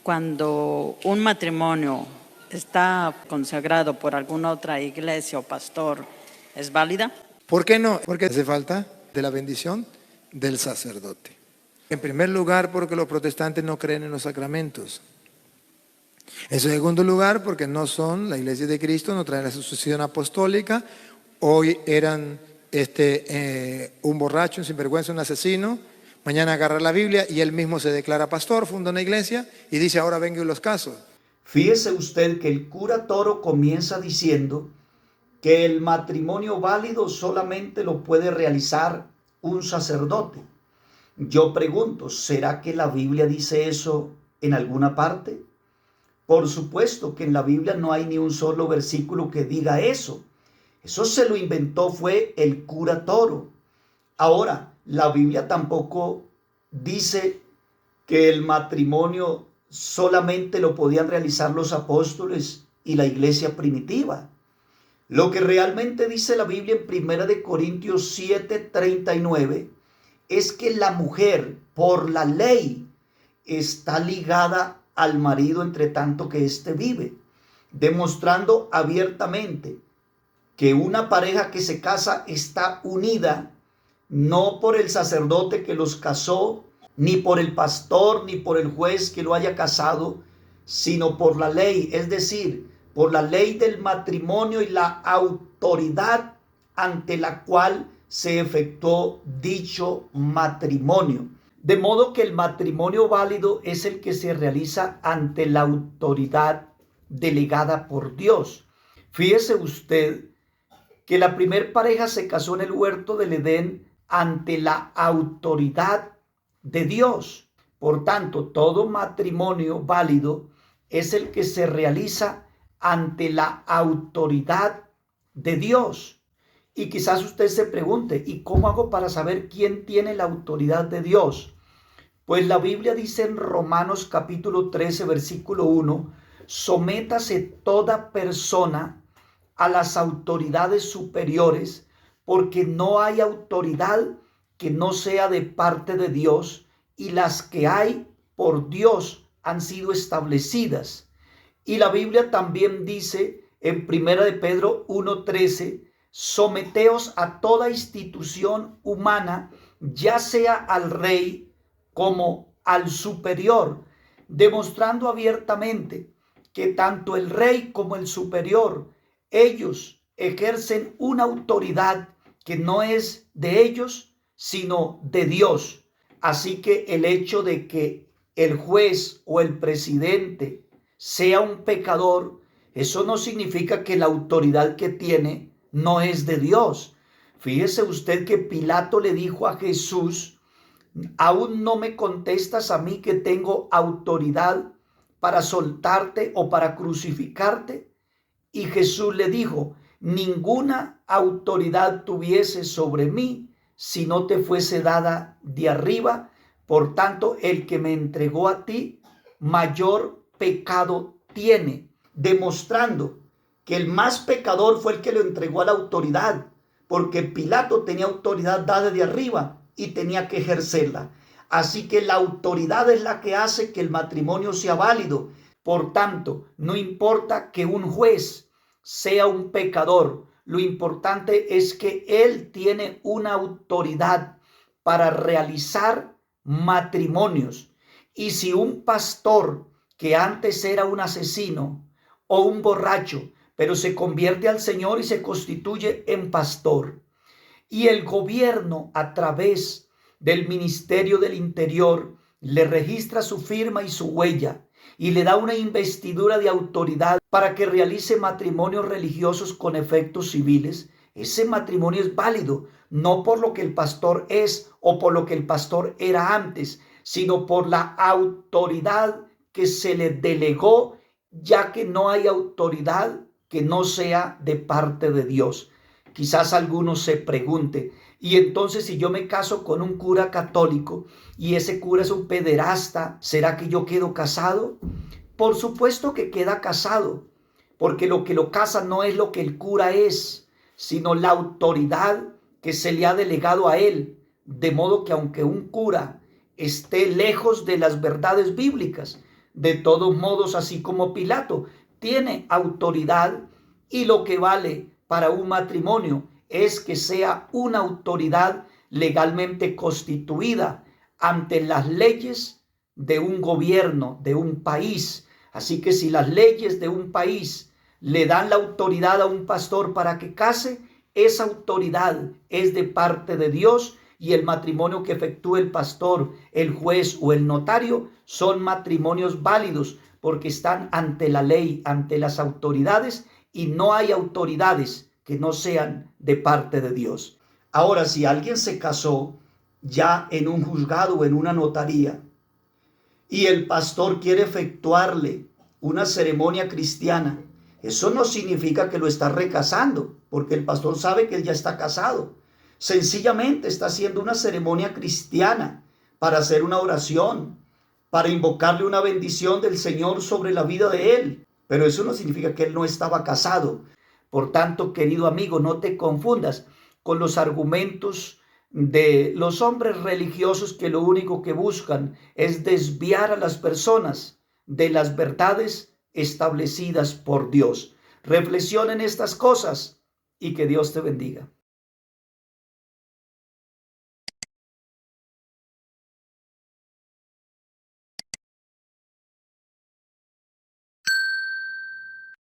cuando un matrimonio está consagrado por alguna otra iglesia o pastor, ¿es válida? ¿Por qué no? Porque hace falta de la bendición del sacerdote. En primer lugar, porque los protestantes no creen en los sacramentos. En segundo lugar, porque no son la iglesia de Cristo, no traen la sucesión apostólica. Hoy eran un borracho, un sinvergüenza, un asesino. Mañana agarra la Biblia y él mismo se declara pastor, funda una iglesia y dice: ahora vengo y los caso. Fíjese usted que el cura Toro comienza diciendo que el matrimonio válido solamente lo puede realizar un sacerdote. Yo pregunto, ¿será que la Biblia dice eso en alguna parte? Por supuesto que en la Biblia no hay ni un solo versículo que diga eso. Eso se lo inventó fue el cura Toro. Ahora, la Biblia tampoco dice que el matrimonio solamente lo podían realizar los apóstoles y la iglesia primitiva. Lo que realmente dice la Biblia en 1 Corintios 7:39 es que la mujer por la ley está ligada al marido entre tanto que éste vive, demostrando abiertamente que una pareja que se casa está unida no por el sacerdote que los casó, ni por el pastor, ni por el juez que lo haya casado, sino por la ley, es decir, por la ley del matrimonio y la autoridad ante la cual se efectuó dicho matrimonio. De modo que el matrimonio válido es el que se realiza ante la autoridad delegada por Dios. Fíjese usted que la primer pareja se casó en el huerto del Edén ante la autoridad de Dios. Por tanto, todo matrimonio válido es el que se realiza ante la autoridad de Dios. Y quizás usted se pregunte, ¿y cómo hago para saber quién tiene la autoridad de Dios? Pues la Biblia dice en Romanos capítulo 13, versículo 1, sométase toda persona a las autoridades superiores, porque no hay autoridad que no sea de parte de Dios, y las que hay por Dios han sido establecidas. Y la Biblia también dice en 1 de Pedro 1:13, someteos a toda institución humana, ya sea al rey como al superior, demostrando abiertamente que tanto el rey como el superior, ellos ejercen una autoridad que no es de ellos, sino de Dios. Así que el hecho de que el juez o el presidente sea un pecador, eso no significa que la autoridad que tiene no es de Dios. Fíjese usted que Pilato le dijo a Jesús: ¿aún no me contestas a mí que tengo autoridad para soltarte o para crucificarte? Y Jesús le dijo: ninguna autoridad tuviese sobre mí si no te fuese dada de arriba. Por tanto, el que me entregó a ti, mayor pecado tiene, demostrando que el más pecador fue el que lo entregó a la autoridad, porque Pilato tenía autoridad dada de arriba y tenía que ejercerla. Así que la autoridad es la que hace que el matrimonio sea válido. Por tanto, no importa que un juez sea un pecador, lo importante es que él tiene una autoridad para realizar matrimonios. Y si un pastor que antes era un asesino o un borracho, pero se convierte al Señor y se constituye en pastor, y el gobierno a través del Ministerio del Interior le registra su firma y su huella y le da una investidura de autoridad para que realice matrimonios religiosos con efectos civiles, ese matrimonio es válido, no por lo que el pastor es o por lo que el pastor era antes, sino por la autoridad que se le delegó, ya que no hay autoridad que no sea de parte de Dios. Quizás algunos se pregunten, y entonces si yo me caso con un cura católico y ese cura es un pederasta, ¿será que yo quedo casado? Por supuesto que queda casado, porque lo que lo casa no es lo que el cura es, sino la autoridad que se le ha delegado a él. De modo que aunque un cura esté lejos de las verdades bíblicas, De todos modos, así como Pilato tiene autoridad, y lo que vale para un matrimonio es que sea una autoridad legalmente constituida ante las leyes de un gobierno, de un país. Así que si las leyes de un país le dan la autoridad a un pastor para que case, esa autoridad es de parte de Dios, y el matrimonio que efectúe el pastor, el juez o el notario son matrimonios válidos porque están ante la ley, ante las autoridades, y no hay autoridades que no sean de parte de Dios. Ahora, si alguien se casó ya en un juzgado o en una notaría y el pastor quiere efectuarle una ceremonia cristiana, eso no significa que lo está recasando, porque el pastor sabe que él ya está casado. Sencillamente está haciendo una ceremonia cristiana para hacer una oración, para invocarle una bendición del Señor sobre la vida de él. Pero eso no significa que él no estaba casado. Por tanto, querido amigo, no te confundas con los argumentos de los hombres religiosos que lo único que buscan es desviar a las personas de las verdades establecidas por Dios. Reflexiona en estas cosas y que Dios te bendiga.